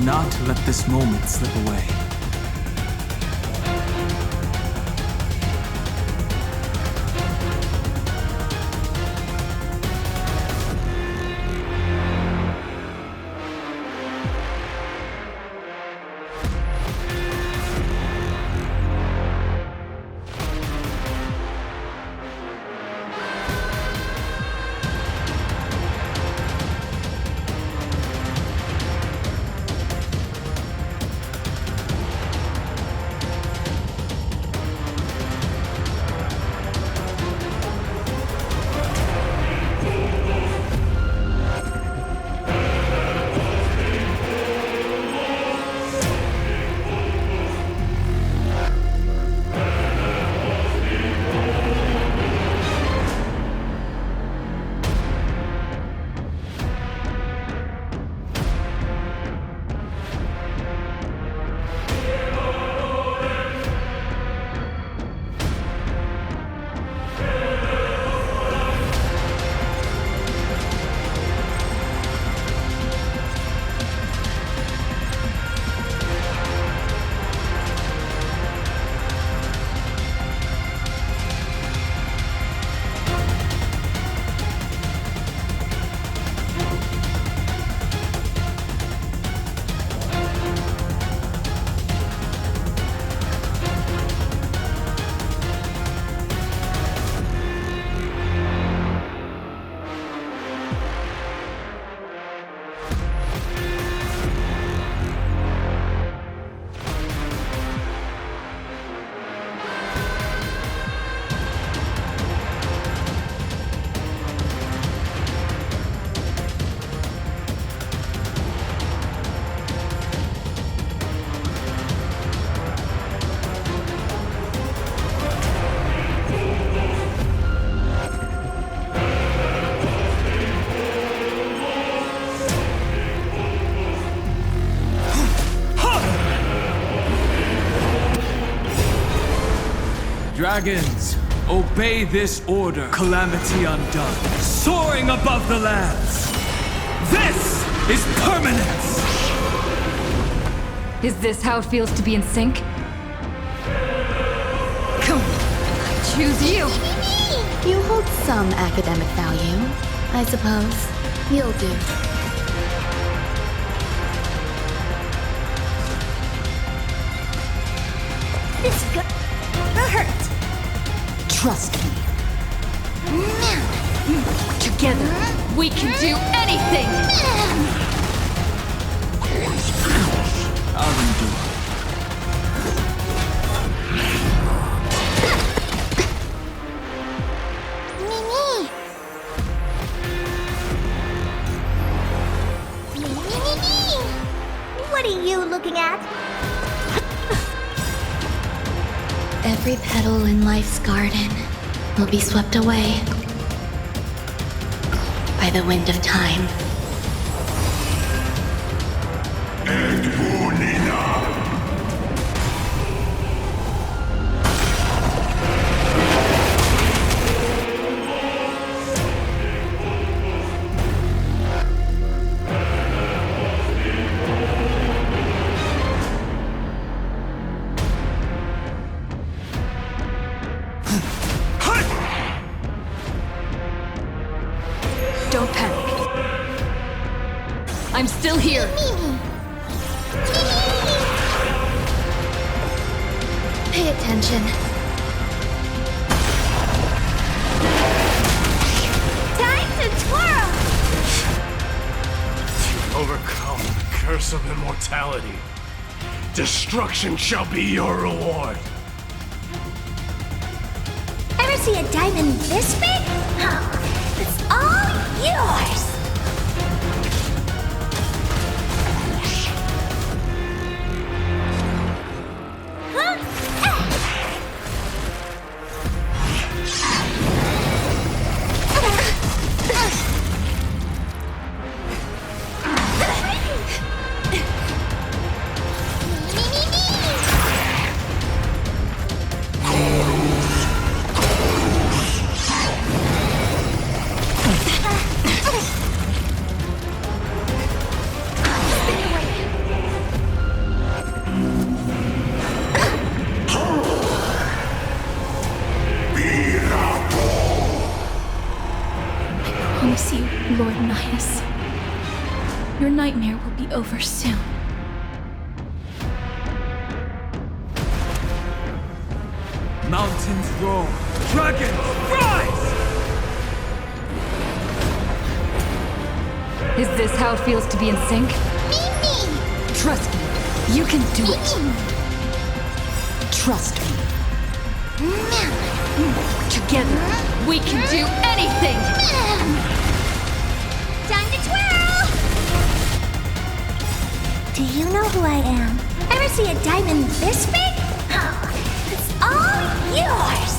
not let this moment slip away. Dragons, obey this order. Calamity undone, soaring above the lands. This is permanence! Is this how it feels to be in sync? Come on, I choose you! You hold some academic value, I suppose. You'll do. This is gonna hurt. Trust me. Together, we can do anything! I'll endure. What are you looking at? Every petal in life's garden will be swept away by the wind of time. Don't panic. I'm still here. Pay attention. Time to twirl! Overcome the curse of immortality. Destruction shall be your reward. Ever see a diamond this big? Huh. It's all yours! promise you, Lord Midas, your nightmare will be over soon. Mountains roar, dragons rise! Is this how it feels to be in sync? Mimi! Trust me, you can do it. Trust me. Together, we can do anything! Time to twirl! Do you know who I am? Ever see a diamond this big? It's all yours!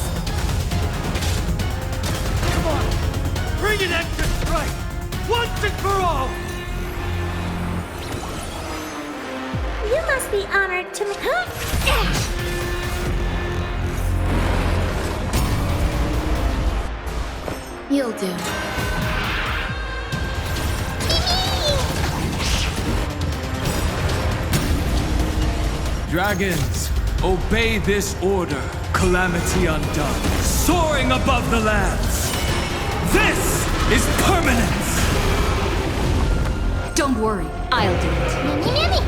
Come on, bring an end to strife, once and for all! You must be honored to me. You'll do. Dragons, obey this order. Calamity undone, soaring above the lands. This is permanence! Don't worry, I'll do it. Mimi!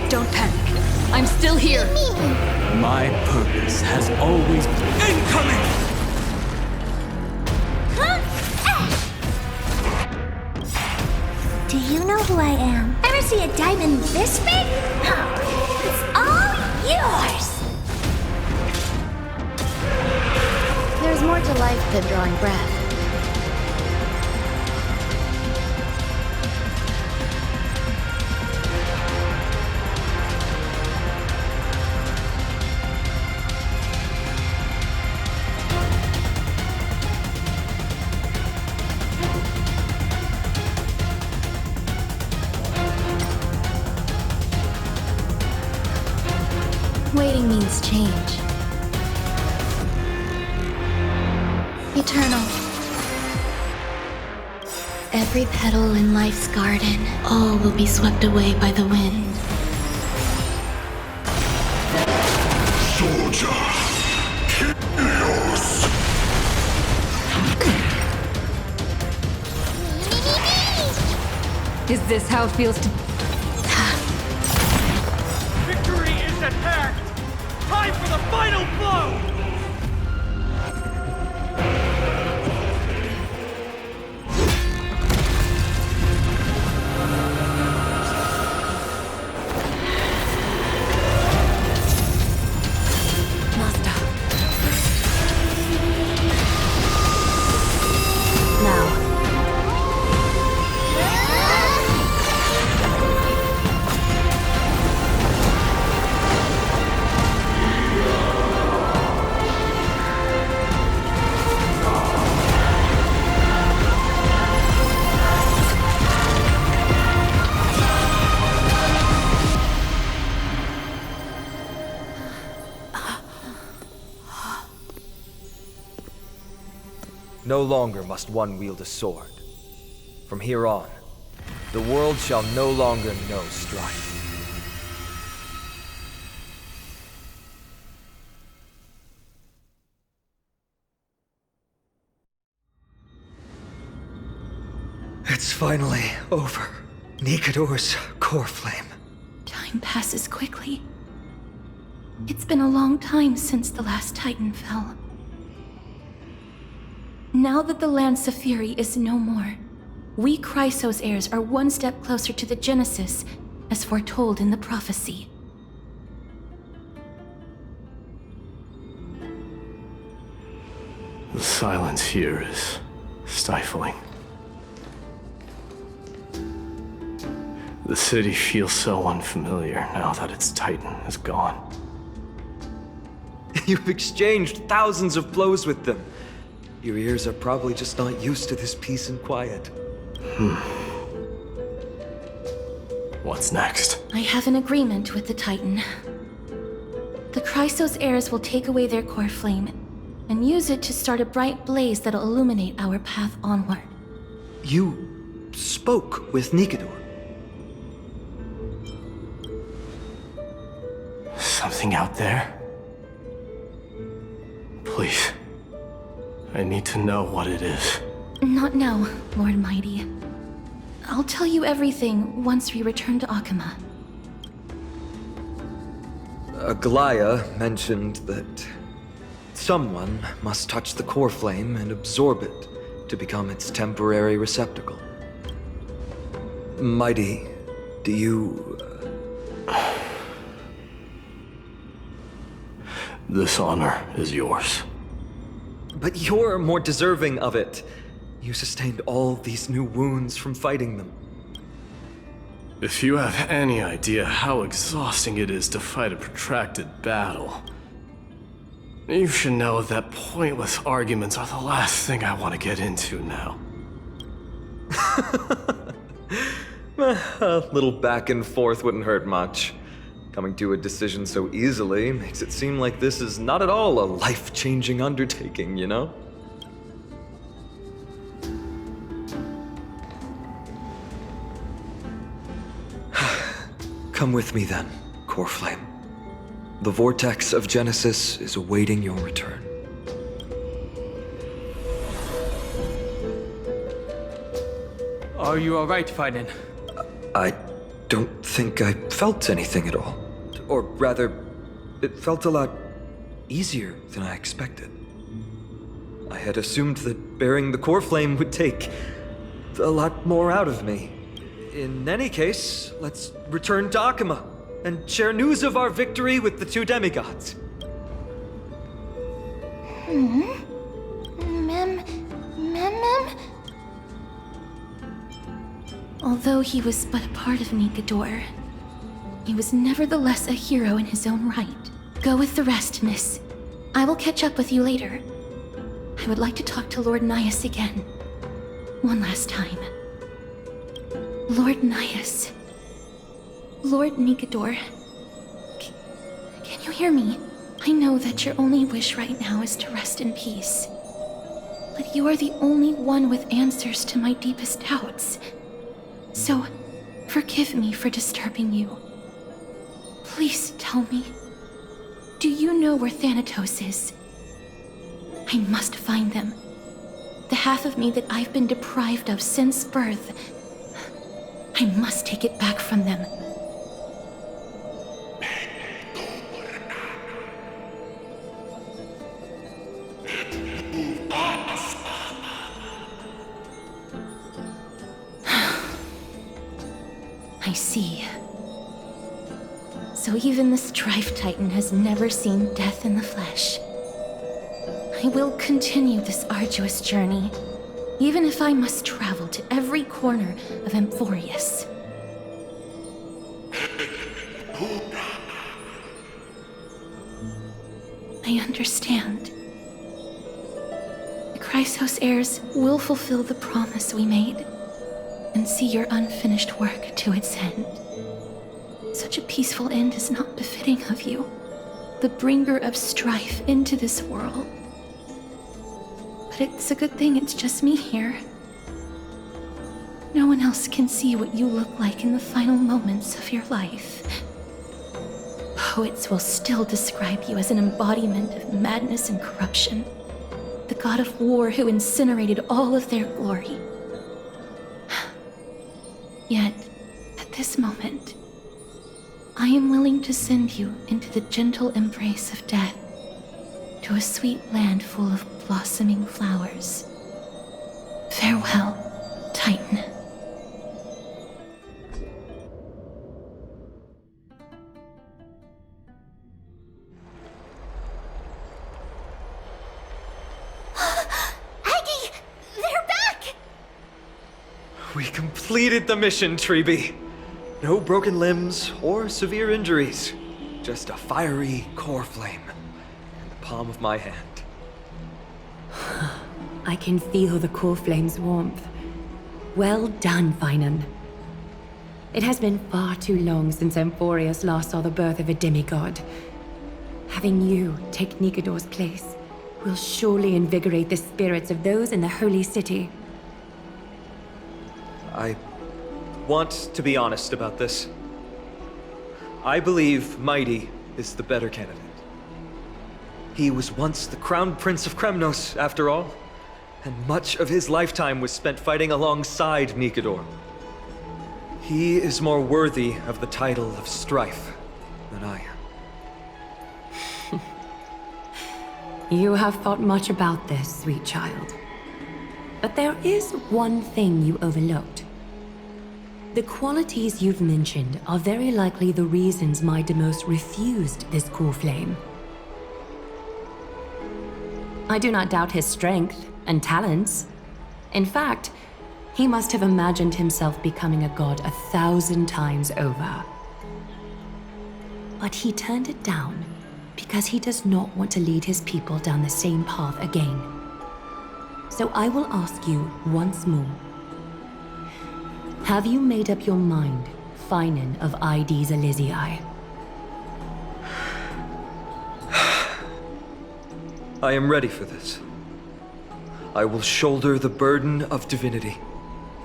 Don't panic. I'm still here. My purpose has always been incoming! Do you know who I am? Ever see a diamond this big? It's all yours! There's more to life than drawing breath. Waiting means change. Eternal. Every petal in life's garden, all will be swept away by the wind. Soldier, chaos! Is this how it feels to... Victory is at hand! Time for the final blow! No longer must one wield a sword. From here on, the world shall no longer know strife. It's finally over. Nikador's core flame. Time passes quickly. It's been a long time since the last Titan fell. Now that the Lance of Fury is no more, we Chrysos heirs are one step closer to the Genesis, as foretold in the prophecy. The silence here is stifling. The city feels so unfamiliar now that its Titan is gone. You've exchanged thousands of blows with them. Your ears are probably just not used to this peace and quiet. What's next? I have an agreement with the Titan. The Chrysos heirs will take away their core flame and use it to start a bright blaze that'll illuminate our path onward. You spoke with Nikador. Something out there? Please, I need to know what it is. Not now, Lord Mighty. I'll tell you everything once we return to Akama. Aglaya mentioned that someone must touch the core flame and absorb it to become its temporary receptacle. Mighty, do you... This honor is yours. But you're more deserving of it. You sustained all these new wounds from fighting them. If you have any idea how exhausting it is to fight a protracted battle, you should know that pointless arguments are the last thing I want to get into now. A little back and forth wouldn't hurt much. Coming to a decision so easily makes it seem like this is not at all a life-changing undertaking, you know? Come with me then, Core Flame. The vortex of Genesis is awaiting your return. Are you alright, Finan? I don't think I felt anything at all. Or rather, it felt a lot easier than I expected. I had assumed that bearing the core flame would take a lot more out of me. In any case, let's return to Akama and share news of our victory with the two demigods. Although he was but a part of Nigador, he was nevertheless a hero in his own right. Go with the rest, miss. I will catch up with you later. I would like to talk to Lord Nias again. One last time. Lord Nias. Lord Nigador. Can you hear me? I know that your only wish right now is to rest in peace. But you are the only one with answers to my deepest doubts. So, forgive me for disturbing you. Please tell me, do you know where Thanatos is? I must find them. The half of me that I've been deprived of since birth. I must take it back from them. I see. So even the Strife Titan has never seen death in the flesh. I will continue this arduous journey, even if I must travel to every corner of Amphorius. I understand. The Chrysos heirs will fulfill the promise we made and see your unfinished work to its end. Such a peaceful end is not befitting of you, the bringer of strife into this world. But it's a good thing it's just me here. No one else can see what you look like in the final moments of your life. Poets will still describe you as an embodiment of madness and corruption, the god of war who incinerated all of their glory. Yet, at this moment, I am willing to send you into the gentle embrace of death, to a sweet land full of blossoming flowers. Farewell, Titan. Aggie! They're back! We completed the mission, Treeby. No broken limbs or severe injuries. Just a fiery core flame in the palm of my hand. I can feel the core flame's warmth. Well done, Finan. It has been far too long since Amphorius last saw the birth of a demigod. Having you take Nigador's place will surely invigorate the spirits of those in the holy city. I want to be honest about this. I believe Mighty is the better candidate. He was once the Crown Prince of Kremnos, after all, and much of his lifetime was spent fighting alongside Nikador. He is more worthy of the title of Strife than I am. You have thought much about this, sweet child. But there is one thing you overlooked. The qualities you've mentioned are very likely the reasons my Demos refused this cool flame. I do not doubt his strength and talents. In fact, he must have imagined himself becoming a god 1,000 times over. But he turned it down because he does not want to lead his people down the same path again. So I will ask you once more. Have you made up your mind, Finan of Ides Elysiae? I am ready for this. I will shoulder the burden of divinity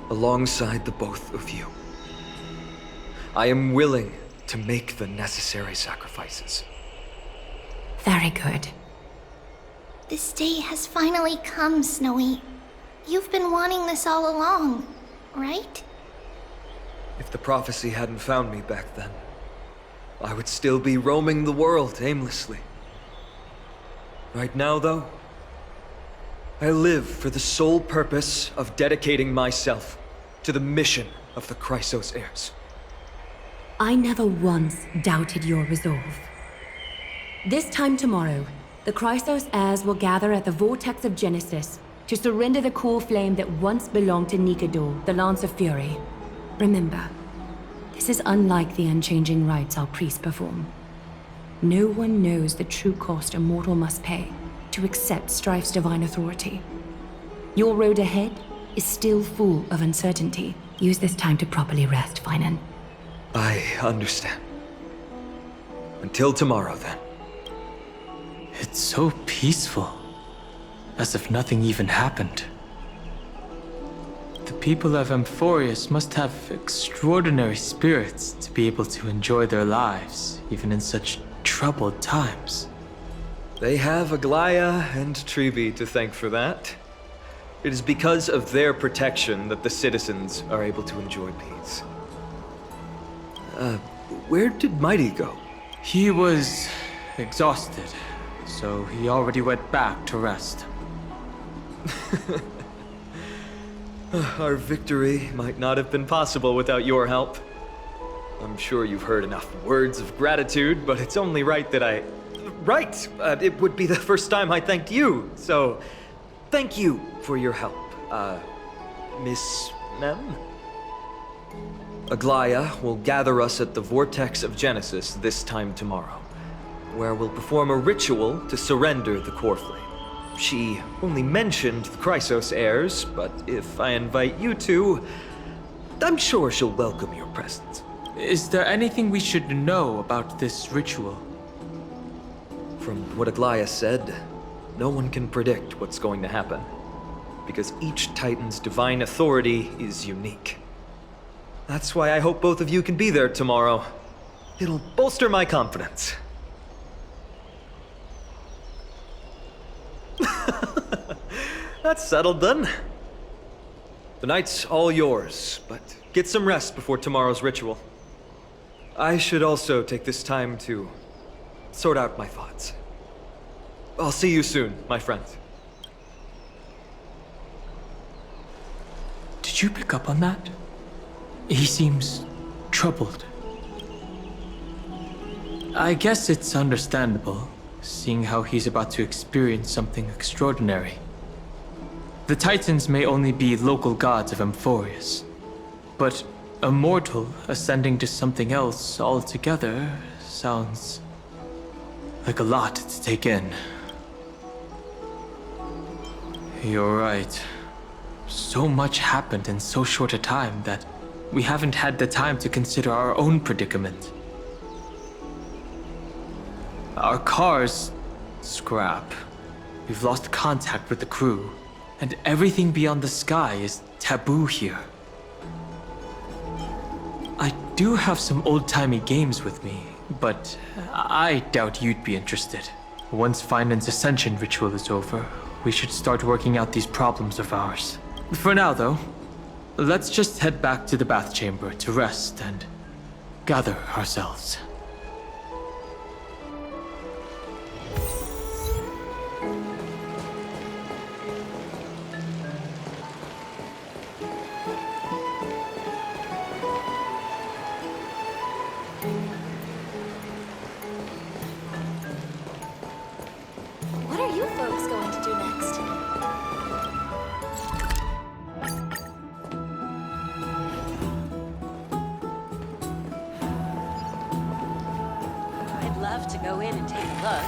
alongside the both of you. I am willing to make the necessary sacrifices. Very good. This day has finally come, Snowy. You've been wanting this all along, right? If the prophecy hadn't found me back then, I would still be roaming the world aimlessly. Right now, though, I live for the sole purpose of dedicating myself to the mission of the Chrysos heirs. I never once doubted your resolve. This time tomorrow, the Chrysos heirs will gather at the Vortex of Genesis to surrender the core flame that once belonged to Nikador, the Lance of Fury. Remember, this is unlike the unchanging rites our priests perform. No one knows the true cost a mortal must pay to accept Strife's divine authority. Your road ahead is still full of uncertainty. Use this time to properly rest, Finan. I understand. Until tomorrow, then. It's so peaceful, as if nothing even happened. The people of Amphorius must have extraordinary spirits to be able to enjoy their lives, even in such troubled times. They have Aglaya and Trevi to thank for that. It is because of their protection that the citizens are able to enjoy peace. Where did Mighty go? He was exhausted, so he already went back to rest. Our victory might not have been possible without your help. I'm sure you've heard enough words of gratitude, but it's only right that I... Right! It would be the first time I thanked you, so... Thank you for your help, Miss Mem? Aglaya will gather us at the Vortex of Genesis this time tomorrow, where we'll perform a ritual to surrender the core flame. She only mentioned the Chrysos heirs, but if I invite you two, I'm sure she'll welcome your presence. Is there anything we should know about this ritual? From what Aglaya said, no one can predict what's going to happen, because each Titan's divine authority is unique. That's why I hope both of you can be there tomorrow. It'll bolster my confidence. That's settled then. The night's all yours, but get some rest before tomorrow's ritual. I should also take this time to sort out my thoughts. I'll see you soon, my friends. Did you pick up on that? He seems troubled. I guess it's understandable, seeing how he's about to experience something extraordinary. The Titans may only be local gods of Amphorius, but a mortal ascending to something else altogether sounds like a lot to take in. You're right. So much happened in so short a time that we haven't had the time to consider our own predicament. Our car's scrap. We've lost contact with the crew, and everything beyond the sky is taboo here. I do have some old-timey games with me, but I doubt you'd be interested. Once Finan's ascension ritual is over, we should start working out these problems of ours. For now, though, let's just head back to the bath chamber to rest and gather ourselves. What are you folks going to do next? I'd love to go in and take a look.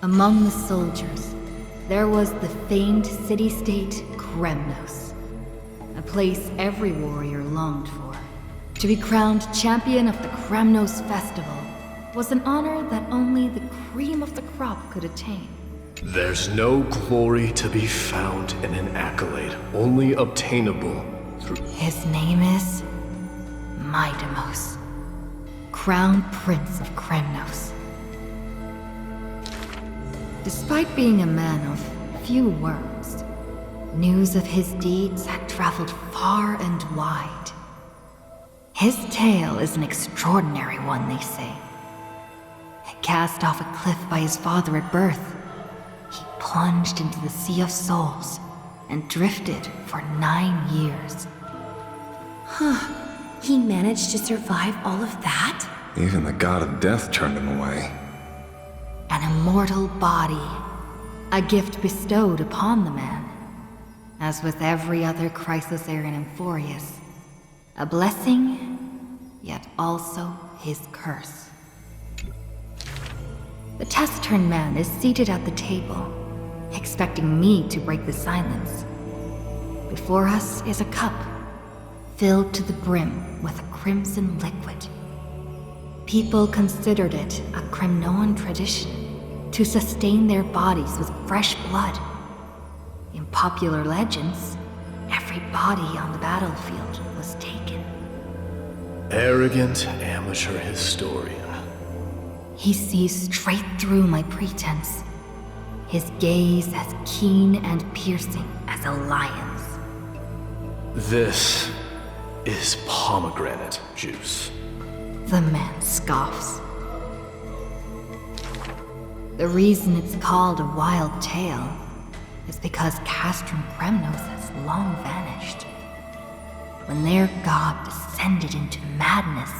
Among the soldiers, there was the famed city-state Kremnos. A place every warrior longed for. To be crowned champion of the Kremnos Festival was an honor that only the cream of the crop could attain. There's no glory to be found in an accolade, only obtainable through... His name is Maidamos, Crown Prince of Kremnos. Despite being a man of few words, news of his deeds had traveled far and wide. His tale is an extraordinary one, they say. Cast off a cliff by his father at birth, he plunged into the Sea of Souls and drifted for 9 years. He managed to survive all of that? Even the god of death turned him away. An immortal body, a gift bestowed upon the man. As with every other crisis heir in Emphorius, a blessing yet also his curse. The taciturn man is seated at the table, expecting me to break the silence. Before us is a cup, filled to the brim with a crimson liquid. People considered it a Kremnoan tradition to sustain their bodies with fresh blood. In popular legends, every body on the battlefield was taken. Arrogant amateur historian. He sees straight through my pretense, his gaze as keen and piercing as a lion's. This is pomegranate juice. The man scoffs. The reason it's called a wild tale is because Castrum Kremnos has long vanished. When their god descended into madness,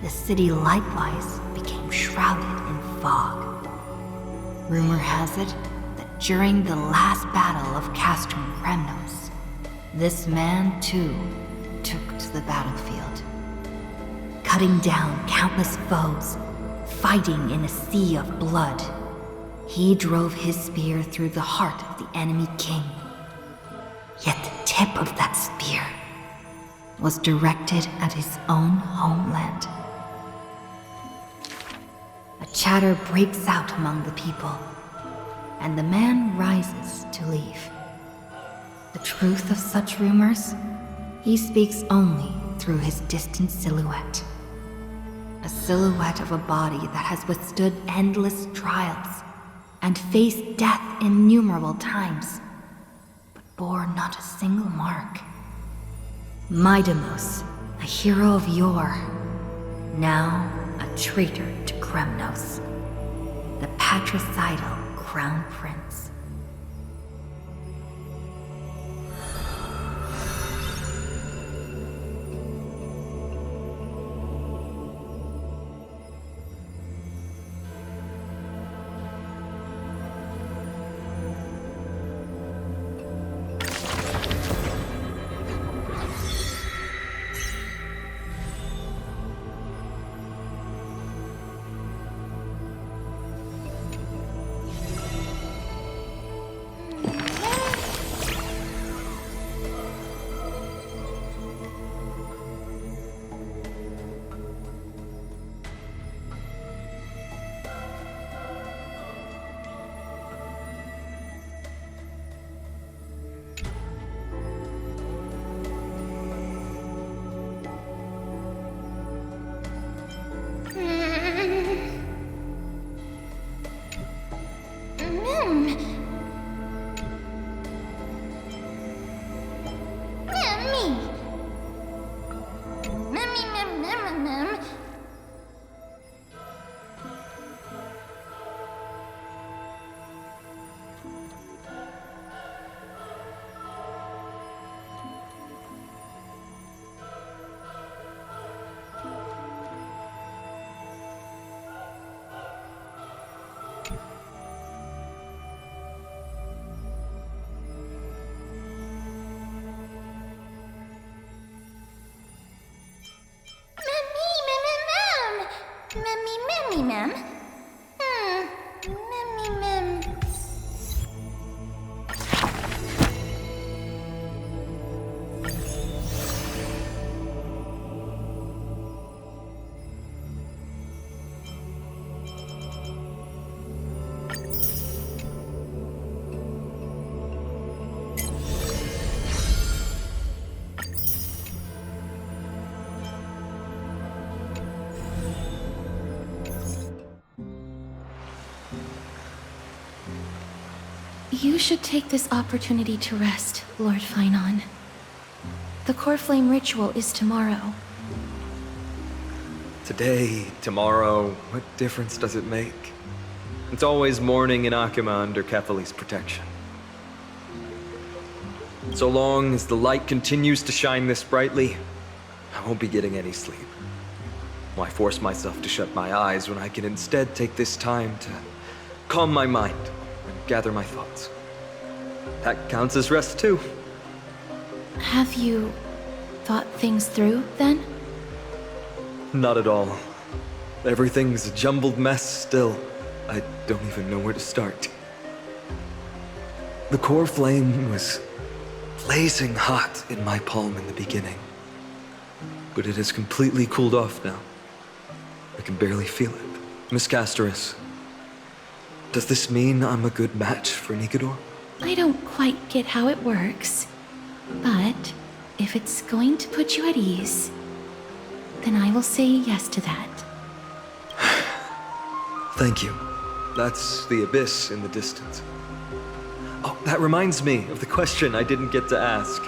the city likewise became shrouded in fog. Rumor has it that during the last battle of Castrum Kremnos, this man too took to the battlefield, cutting down countless foes, fighting in a sea of blood. He drove his spear through the heart of the enemy king. Yet the tip of that spear was directed at his own homeland. A chatter breaks out among the people, and the man rises to leave. The truth of such rumors, he speaks only through his distant silhouette. A silhouette of a body that has withstood endless trials and faced death innumerable times, but bore not a single mark. Mydamos, a hero of yore, now a traitor to Kremnos, the patricidal crown prince. Mem? Mem. You should take this opportunity to rest, Lord Finon. The Core Flame ritual is tomorrow. Today, tomorrow, what difference does it make? It's always morning in Akima under Kefali's protection. So long as the light continues to shine this brightly, I won't be getting any sleep. Why force myself to shut my eyes when I can instead take this time to calm my mind and gather my thoughts? That counts as rest too. Have you thought things through, then? Not at all. Everything's a jumbled mess still. I don't even know where to start. The core flame was blazing hot in my palm in the beginning. But it has completely cooled off now. I can barely feel it. Miss Castoris, does this mean I'm a good match for Nikador? I don't quite get how it works, but if it's going to put you at ease, then I will say yes to that. Thank you. That's the abyss in the distance. Oh, that reminds me of the question I didn't get to ask.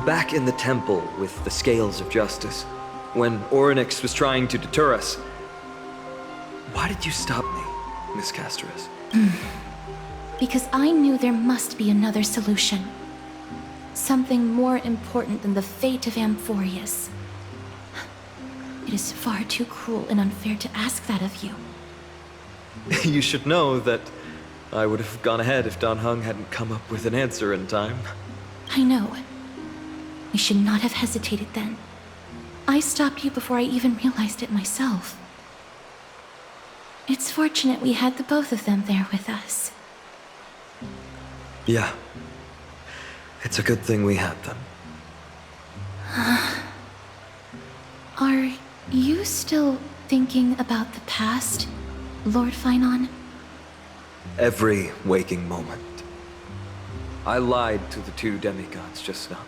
Back in the temple with the scales of justice, when Orynyx was trying to deter us, why did you stop me, Miss Castoris? Because I knew there must be another solution. Something more important than the fate of Amphorius. It is far too cruel and unfair to ask that of you. You should know that I would have gone ahead if Don Hung hadn't come up with an answer in time. I know. I should not have hesitated then. I stopped you before I even realized it myself. It's fortunate we had the both of them there with us. Yeah. It's a good thing we had them. Are you still thinking about the past, Lord Finon? Every waking moment. I lied to the two demigods just now.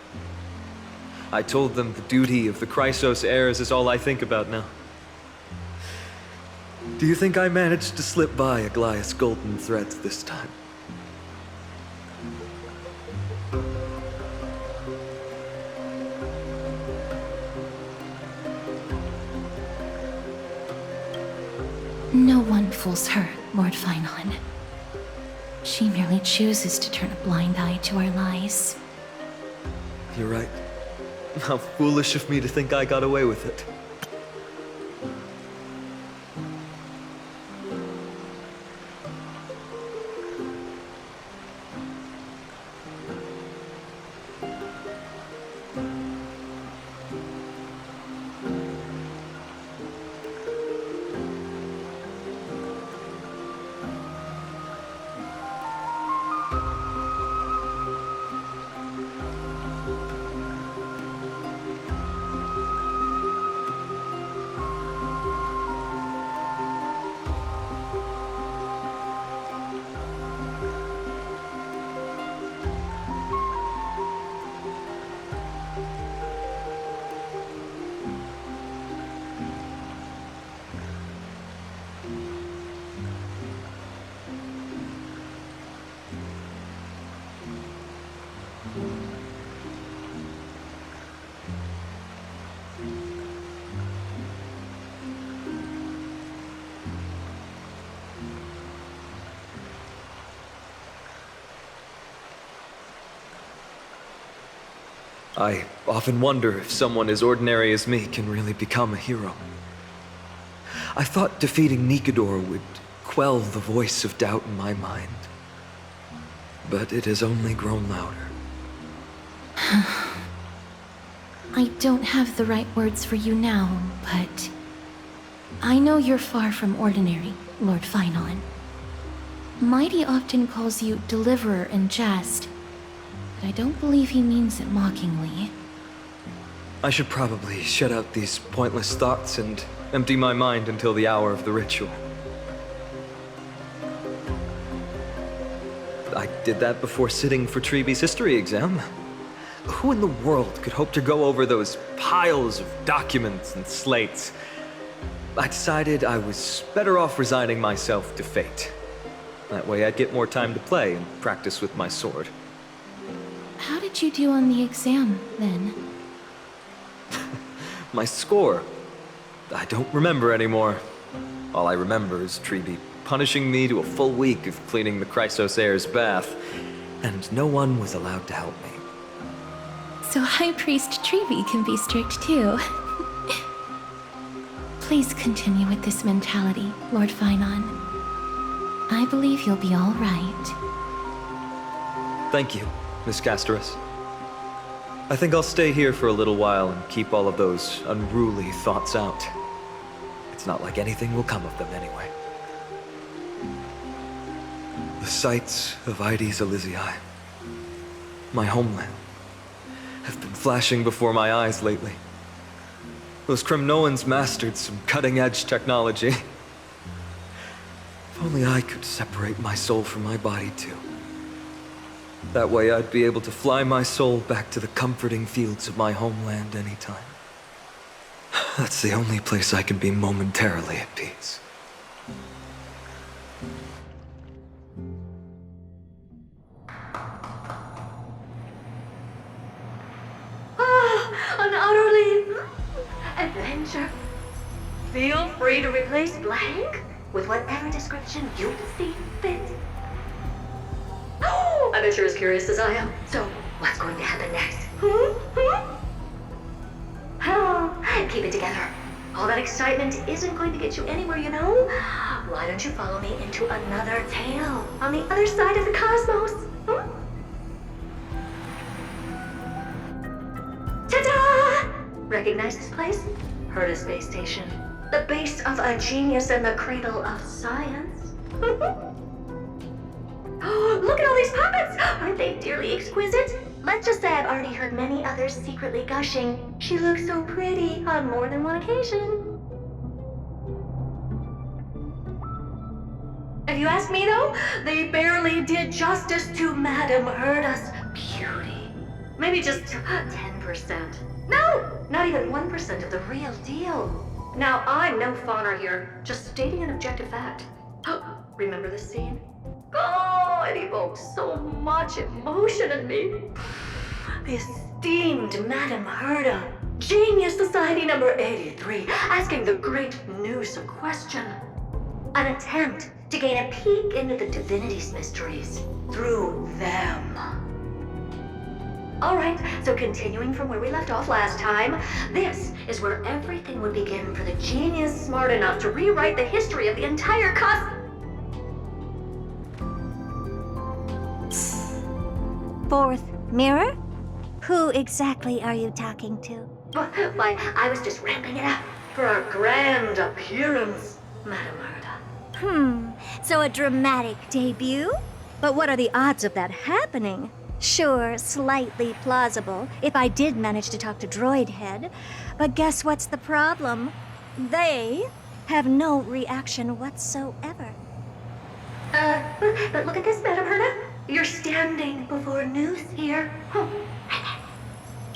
I told them the duty of the Chrysos heirs is all I think about now. Do you think I managed to slip by Aglaïa's golden threads this time? No one fools her, Lord Finon. She merely chooses to turn a blind eye to our lies. You're right. How foolish of me to think I got away with it. I often wonder if someone as ordinary as me can really become a hero. I thought defeating Nikador would quell the voice of doubt in my mind. But it has only grown louder. I don't have the right words for you now, but I know you're far from ordinary, Lord Finon. Mighty often calls you Deliverer in jest, but I don't believe he means it mockingly. I should probably shut out these pointless thoughts and empty my mind until the hour of the ritual. I did that before sitting for Treeby's history exam. Who in the world could hope to go over those piles of documents and slates? I decided I was better off resigning myself to fate. That way I'd get more time to play and practice with my sword. How did you do on the exam, then? My score? I don't remember anymore. All I remember is Treeby punishing me to a full week of cleaning the Chrysos heir's bath, and no one was allowed to help me. So High Priest Treeby can be strict too. Please continue with this mentality, Lord Finon. I believe you'll be all right. Thank you, Miss Castoris. I think I'll stay here for a little while and keep all of those unruly thoughts out. It's not like anything will come of them anyway. The sights of Ides Elysiae, my homeland, have been flashing before my eyes lately. Those Kremnoans mastered some cutting-edge technology. If only I could separate my soul from my body too. That way I'd be able to fly my soul back to the comforting fields of my homeland anytime. That's the only place I can be momentarily at peace. An utterly adventure. Feel free to replace blank with whatever description you see fit. I bet you're as curious as I am. So, what's going to happen next? Keep it together. All that excitement isn't going to get you anywhere, you know? Why don't you follow me into another tale on the other side of the cosmos? Ta-da! Recognize this place? Herta Space Station. The base of a genius and the cradle of science. Oh, look at all these puppets! Aren't they dearly exquisite? Let's just say I've already heard many others secretly gushing. She looks so pretty on more than one occasion. If you ask me though, they barely did justice to Madame Herta's beauty. Maybe just 10%. No, not even 1% of the real deal. Now, I'm no fawner here, just stating an objective fact. Remember this scene? Oh, it evoked so much emotion in me. The esteemed Madame Herta, Genius Society number 83, asking the great Noose a question. An attempt to gain a peek into the divinity's mysteries through them. Alright, so continuing from where we left off last time, this is where everything would begin for the genius smart enough to rewrite the history of the entire Fourth mirror? Who exactly are you talking to? Why, I was just ramping it up for our grand appearance, Madame Herta. So a dramatic debut? But what are the odds of that happening? Sure, slightly plausible, if I did manage to talk to Droid Head. But guess what's the problem? They have no reaction whatsoever. But look at this, Madame Herta. You're standing before Noose here.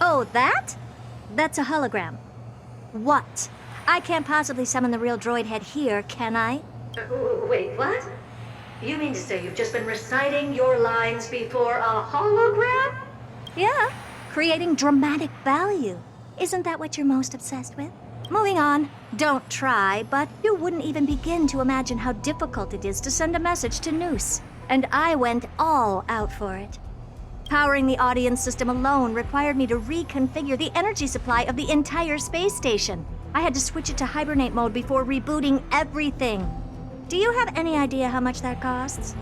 Oh, that? That's a hologram. What? I can't possibly summon the real Droid Head here, can I? Wait, what? You mean to say you've just been reciting your lines before a hologram? Yeah, creating dramatic value. Isn't that what you're most obsessed with? Moving on. Don't try, but you wouldn't even begin to imagine how difficult it is to send a message to Noose. And I went all out for it. Powering the audience system alone required me to reconfigure the energy supply of the entire space station. I had to switch it to hibernate mode before rebooting everything. Do you have any idea how much that costs?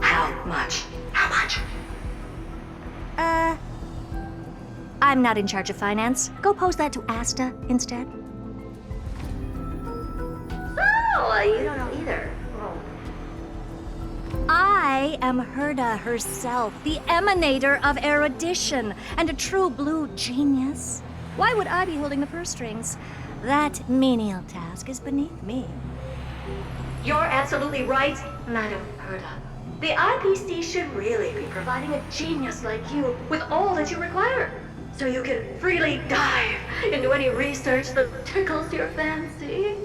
How much? How much? I'm not in charge of finance. Go pose that to Asta instead. Oh, you don't know either. I am Herta herself, the emanator of erudition, and a true blue genius. Why would I be holding the purse strings? That menial task is beneath me. You're absolutely right, Madame Herta. The IPC should really be providing a genius like you with all that you require, so you can freely dive into any research that tickles your fancy.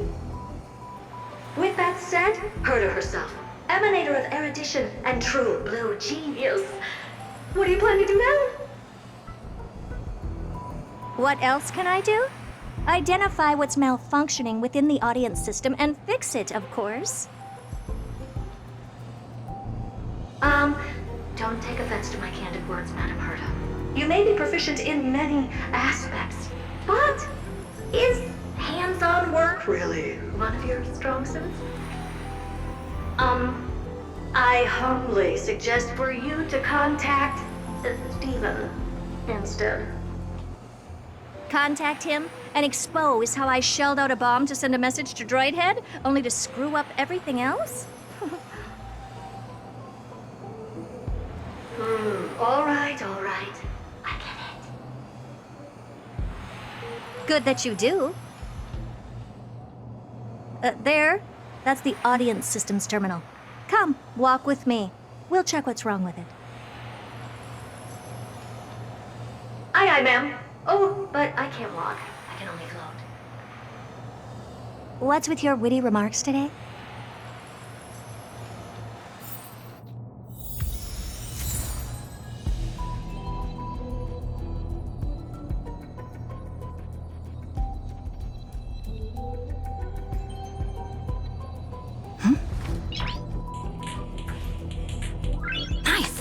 With that said, Herta herself, emanator of erudition and true blue genius. What do you plan to do now? What else can I do? Identify what's malfunctioning within the audience system and fix it, of course. Don't take offense to my candid words, Madame Herta. You may be proficient in many aspects, but is hands-on work really one of your strong suits? I humbly suggest for you to contact Steven instead. Contact him and expose how I shelled out a bomb to send a message to Droidhead, only to screw up everything else? All right. I get it. Good that you do. There. That's the audience systems terminal. Come, walk with me. We'll check what's wrong with it. Aye, ma'am. Oh, but I can't walk. I can only float. What's with your witty remarks today? Nice!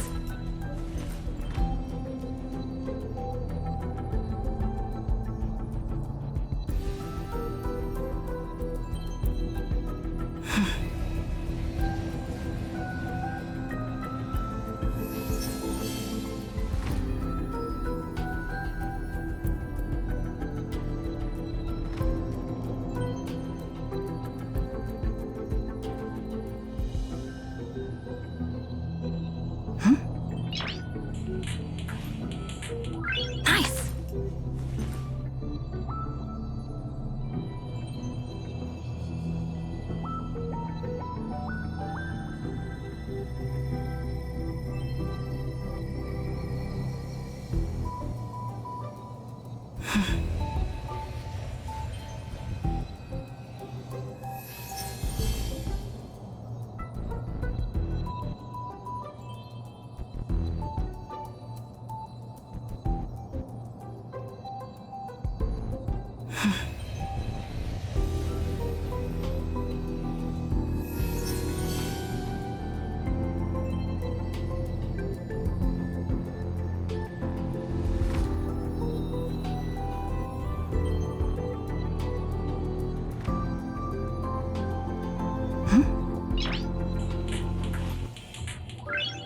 Nice!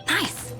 Nice! Nice!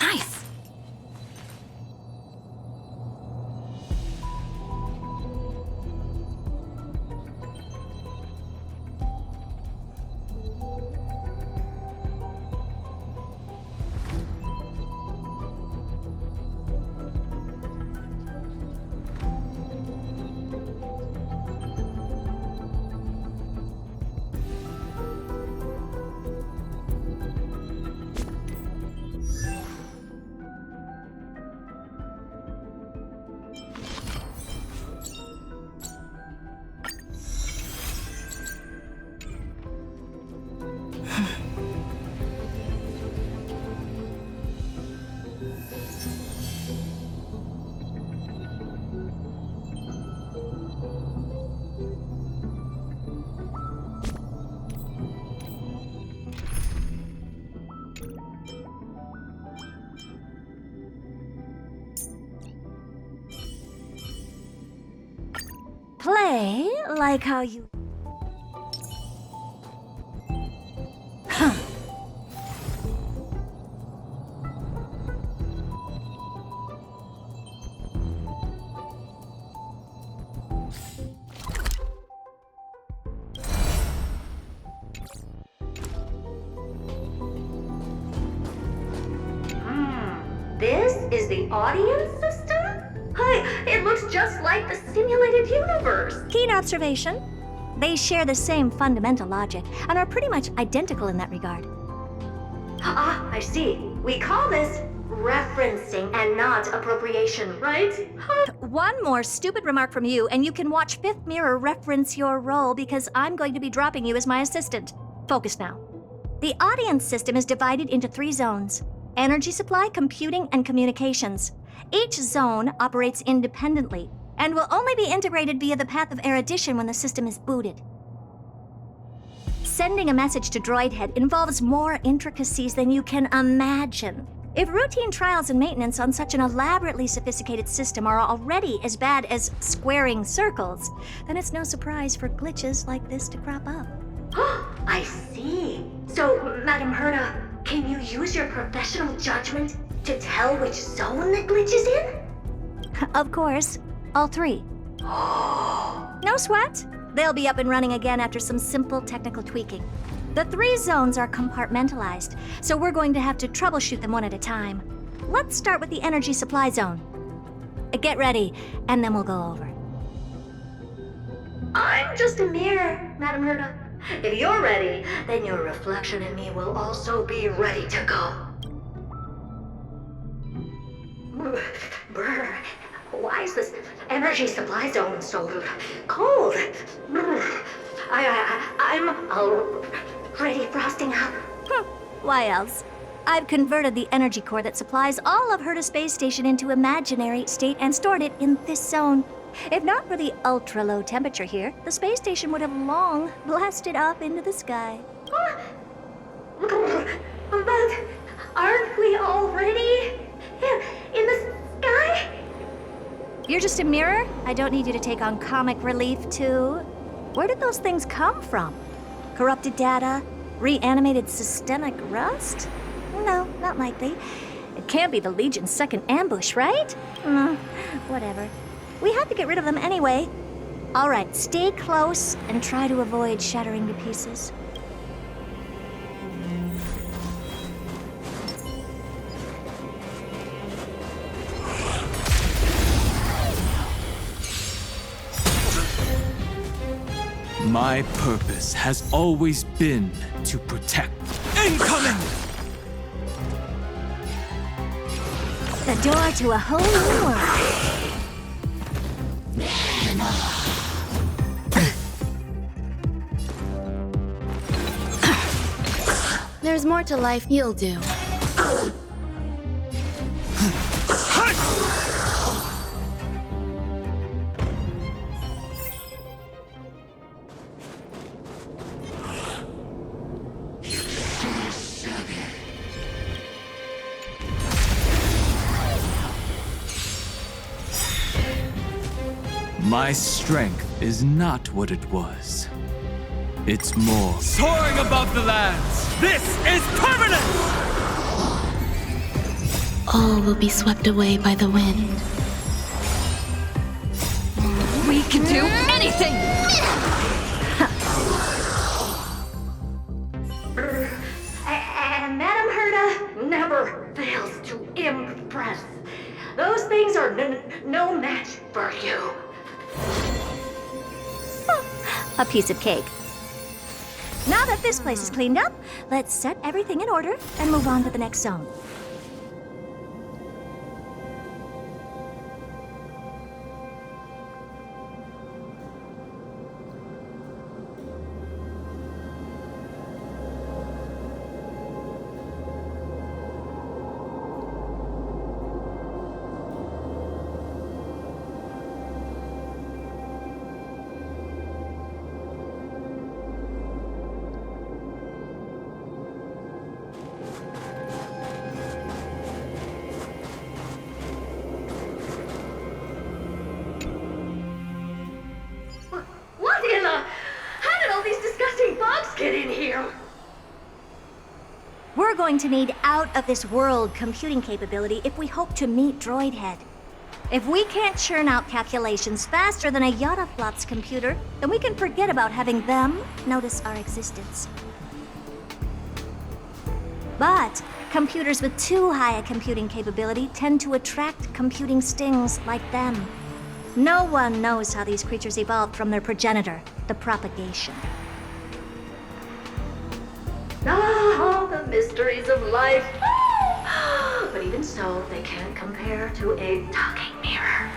Nice! Play like how you... This is the audience system? Hi, it looks just like the simulated universe. Keen observation. They share the same fundamental logic and are pretty much identical in that regard. Ah, I see. We call this referencing and not appropriation, right? One more stupid remark from you, and you can watch Fifth Mirror reference your role because I'm going to be dropping you as my assistant. Focus now. The audience system is divided into 3 zones: energy supply, computing, and communications. Each zone operates independently and will only be integrated via the path of erudition when the system is booted. Sending a message to Droidhead involves more intricacies than you can imagine. If routine trials and maintenance on such an elaborately sophisticated system are already as bad as squaring circles, then it's no surprise for glitches like this to crop up. I see. So, Madam Herta, can you use your professional judgment to tell which zone the glitch is in? Of course, all 3. No sweat. They'll be up and running again after some simple technical tweaking. The 3 zones are compartmentalized, so we're going to have to troubleshoot them one at a time. Let's start with the energy supply zone. Get ready, and then we'll go over. I'm just a mirror, Madam Herta. If you're ready, then your reflection in me will also be ready to go. Brr, why is this energy supply zone so cold? I'm already frosting up. Why else? I've converted the energy core that supplies all of Herta Space Station into imaginary state and stored it in this zone. If not for the ultra-low temperature here, the space station would have long blasted up into the sky. But aren't we already in the sky? You're just a mirror? I don't need you to take on comic relief, too. Where did those things come from? Corrupted data? Reanimated systemic rust? No, not likely. It can't be the Legion's second ambush, right? Whatever. We have to get rid of them anyway. All right, stay close and try to avoid shattering to pieces. My purpose has always been to protect. Incoming! The door to a whole new world. There's more to life you'll do. My strength is not what it was. It's more. Soaring above the lands! This is permanent! All will be swept away by the wind. We can do anything! And Madam Herta never fails to impress. Those things are no match for you. A piece of cake. Now that this place is cleaned up, let's set everything in order and move on to the next zone. Get in here! We're going to need out-of-this-world computing capability if we hope to meet Droidhead. If we can't churn out calculations faster than a Yottaflop's computer, then we can forget about having them notice our existence. But computers with too high a computing capability tend to attract computing stings like them. No one knows how these creatures evolved from their progenitor, the propagation. Ah, the mysteries of life. But even so, they can't compare to a talking mirror.